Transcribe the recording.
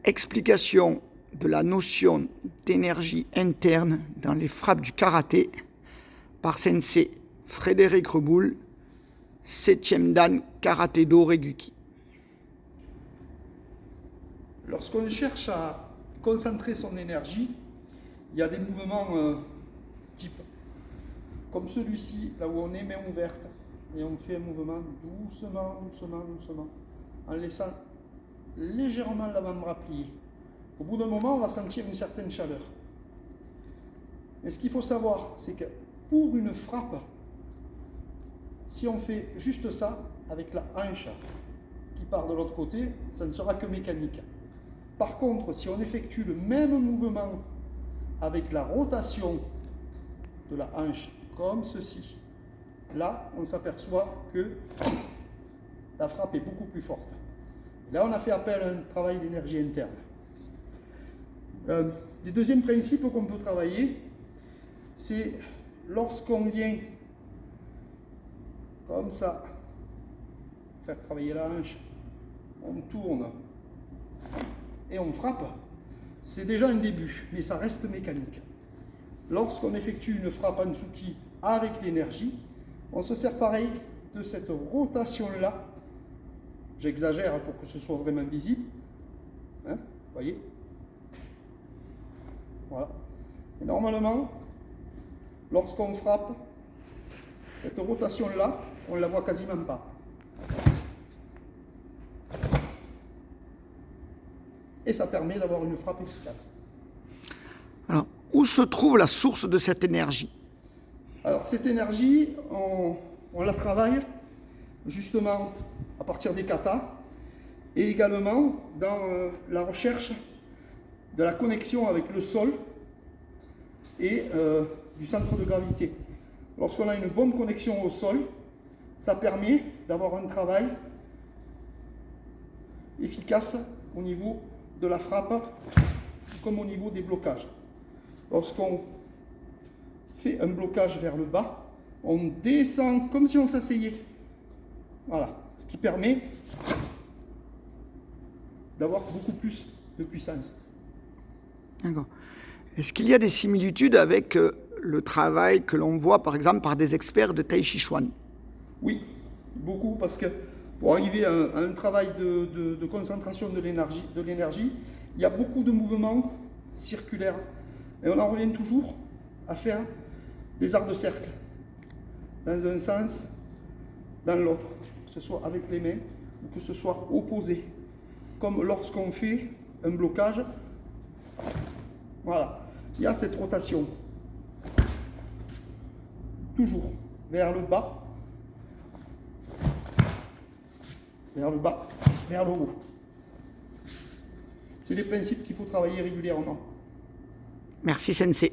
Explication de la notion d'énergie interne dans les frappes du karaté par Sensei Frédéric Reboul, 7e Dan Karaté-Do Reguki. Lorsqu'on cherche à concentrer son énergie, il y a des mouvements type, comme celui-ci, là où on est main ouverte, et on fait un mouvement doucement, doucement, doucement, en laissant légèrement l'avant-bras plié. Au bout d'un moment, on va sentir une certaine chaleur. Mais ce qu'il faut savoir, c'est que pour une frappe, si on fait juste ça, avec la hanche qui part de l'autre côté, ça ne sera que mécanique. Par contre, si on effectue le même mouvement avec la rotation de la hanche, comme ceci, là, on s'aperçoit que la frappe est beaucoup plus forte. Là, on a fait appel à un travail d'énergie interne. Le deuxième principe qu'on peut travailler, c'est lorsqu'on vient comme ça, faire travailler la hanche, on tourne et on frappe, c'est déjà un début, mais ça reste mécanique. Lorsqu'on effectue une frappe en tsuki avec l'énergie, on se sert pareil de cette rotation-là. J'exagère pour que ce soit vraiment visible. Hein, voyez? Voilà. Et normalement, lorsqu'on frappe, cette rotation-là, on ne la voit quasiment pas. Et ça permet d'avoir une frappe efficace. Alors, où se trouve la source de cette énergie? Alors, cette énergie, on la travaille justement à partir des katas et également dans la recherche de la connexion avec le sol et du centre de gravité. Lorsqu'on a une bonne connexion au sol, ça permet d'avoir un travail efficace au niveau de la frappe comme au niveau des blocages. Lorsqu'on fait un blocage vers le bas, on descend comme si on s'asseyait. Voilà, ce qui permet d'avoir beaucoup plus de puissance. D'accord. Est-ce qu'il y a des similitudes avec le travail que l'on voit par exemple par des experts de Tai Chi Chuan? Oui, beaucoup, parce que pour arriver à un travail de concentration de l'énergie, il y a beaucoup de mouvements circulaires. Et on en revient toujours à faire des arcs de cercle, dans un sens, dans l'autre, que ce soit avec les mains ou que ce soit opposé. Comme lorsqu'on fait un blocage, voilà, il y a cette rotation. Toujours vers le bas, vers le bas, vers le haut. C'est des principes qu'il faut travailler régulièrement. Merci Sensei.